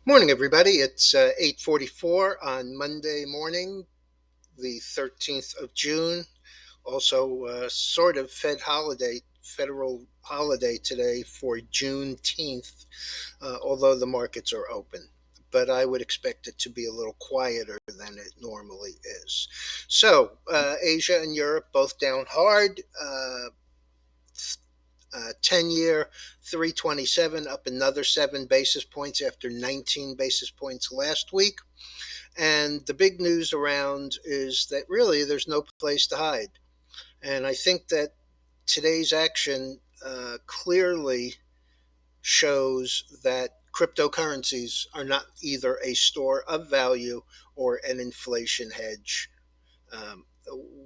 Morning, everybody. It's 8:44 on Monday morning, the 13th of June. Also, sort of federal holiday today for Juneteenth, although the markets are open. But I would expect it to be a little quieter than it normally is. So, Asia and Europe both down hard. 10-year 327 up another 7 basis points after 19 basis points last week. And the big news around is that really there's no place to hide. And I think that today's action clearly shows that cryptocurrencies are not either a store of value or an inflation hedge. Um,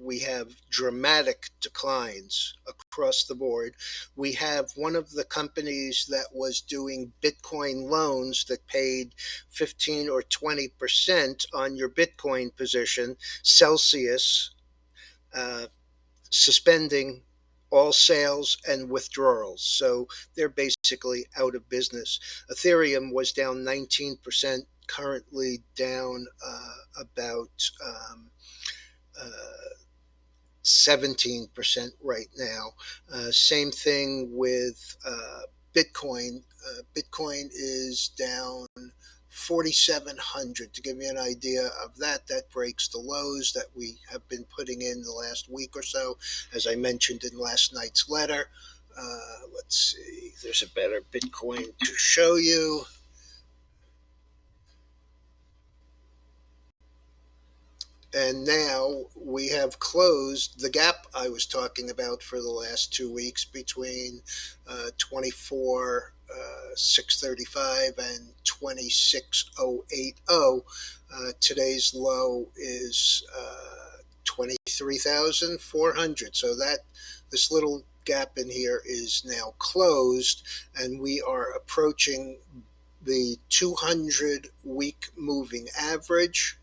we have dramatic declines across the board. We have one of the companies that was doing Bitcoin loans that paid 15 or 20% on your Bitcoin position, Celsius, uh, suspending all sales and withdrawals. So they're basically out of business. Ethereum was down 19%, currently down about uh, 17% right now. Same thing with Bitcoin. Bitcoin is down 4,700. To give you an idea of that, that breaks the lows that we have been putting in the last week or so, as I mentioned in last night's letter. Let's see, there's a better Bitcoin to show you. And now we have closed the gap I was talking about for the last 2 weeks between 24 635 and 26080. Today's low is 23,400. So that this little gap in here is now closed, and we are approaching the 200-week moving average,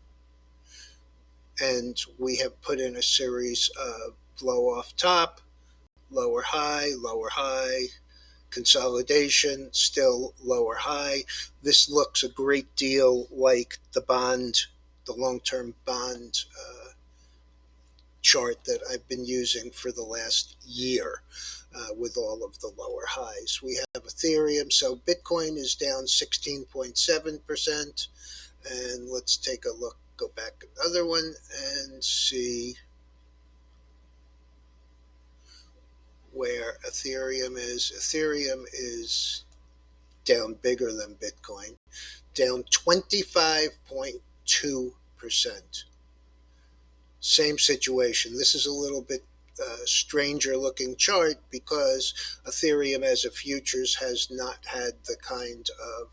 and we have put in a series of blow off top, lower high, consolidation, still lower high. This looks a great deal like the long term bond chart that I've been using for the last year. With all of the lower highs, we have Ethereum. So Bitcoin is down 16.7%. And let's take a look, go back another one and see where Ethereum is. Ethereum is down bigger than Bitcoin, down 25.2%. Same situation. This is a little bit stranger looking chart because Ethereum as a futures has not had the kind of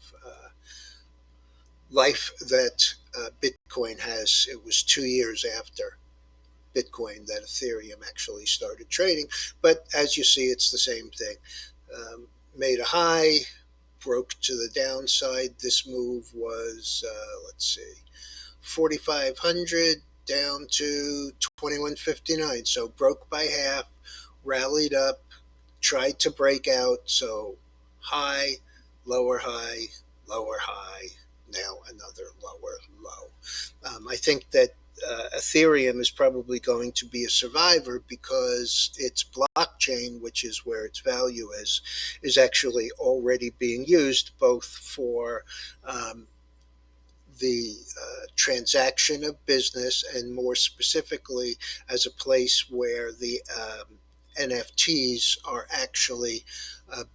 life that Bitcoin has. It was 2 years after Bitcoin that Ethereum actually started trading. But as you see, it's the same thing. Made a high, broke to the downside. This move was, let's see, 4,500 down to 2159. So broke by half, rallied up, tried to break out. So high, lower high, lower high, now another lower low. I think that Ethereum is probably going to be a survivor because its blockchain, which is where its value is actually already being used both for the transaction of business and more specifically as a place where the NFTs are actually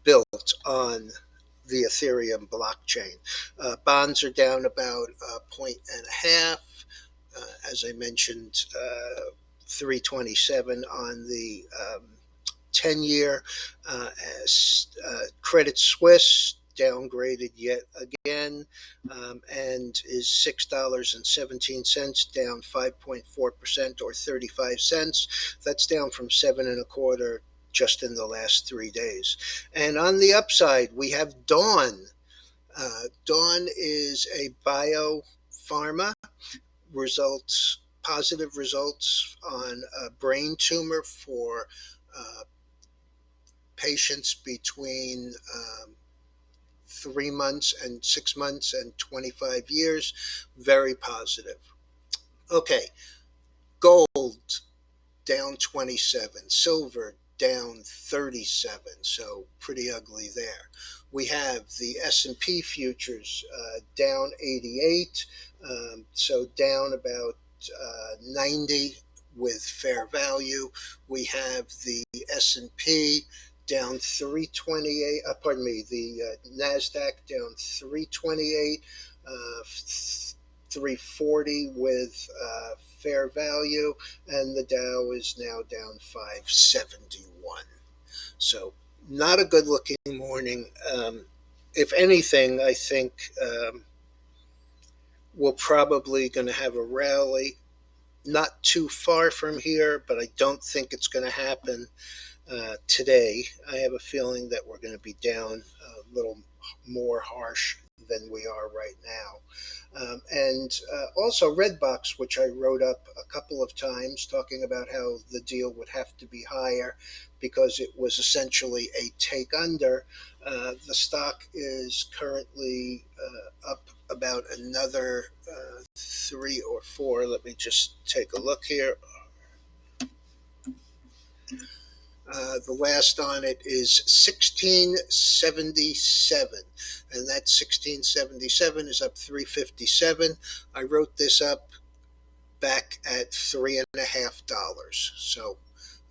built on the Ethereum blockchain. Bonds are down about a point and a half. As I mentioned, 327 on the 10-year. Credit Suisse downgraded yet again, and is $6.17, down 5.4% or 35 cents. That's down from seven and a quarter just in the last 3 days. And on the upside, we have Dawn. Dawn is a biopharma, positive results on a brain tumor for patients between 3 months and 6 months and 25 years. Very positive. Okay, gold down 27, silver down 37, so pretty ugly there. We have the S&P futures down 88, so down about 90 with fair value. We have the S&P down 328, pardon me, the NASDAQ down 328, 340 with fair value, and the Dow is now down 571. So, not a good looking morning. If anything, I think we're probably going to have a rally not too far from here, but I don't think it's going to happen today. I have a feeling that we're going to be down a little more harsh than we are right now. And also Redbox, which I wrote up a couple of times, talking about how the deal would have to be higher because it was essentially a take under. The stock is currently up about another 3 or 4. Let me just take a look here. The last on it is 1677, and that 1677 is up 357. I wrote this up back at $3.50, so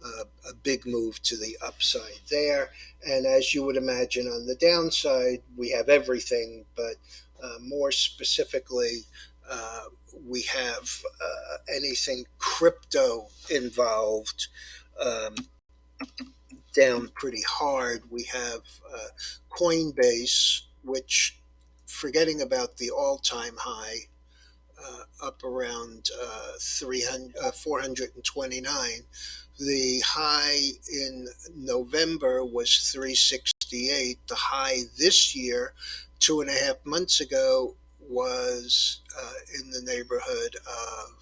a big move to the upside there. And as you would imagine, on the downside, we have everything, but more specifically, we have anything crypto involved. Down pretty hard. We have Coinbase, which, forgetting about the all-time high, up around 429. The high in November was 368. The high this year, 2.5 months ago, was in the neighborhood of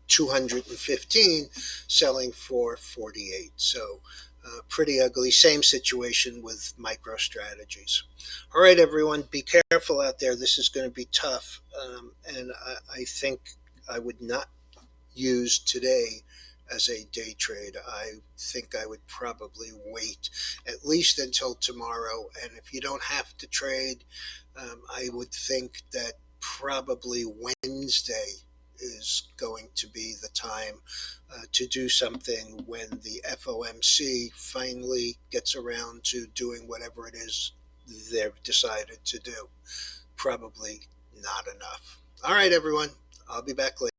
215, selling for 48. So pretty ugly. Same situation with MicroStrategies. All right, everyone, be careful out there. This is going to be tough. And I think I would not use today as a day trade. I think I would probably wait at least until tomorrow. And if you don't have to trade, I would think that probably Wednesday is going to be the time to do something when the FOMC finally gets around to doing whatever it is they've decided to do. Probably not enough. All right, everyone. I'll be back later.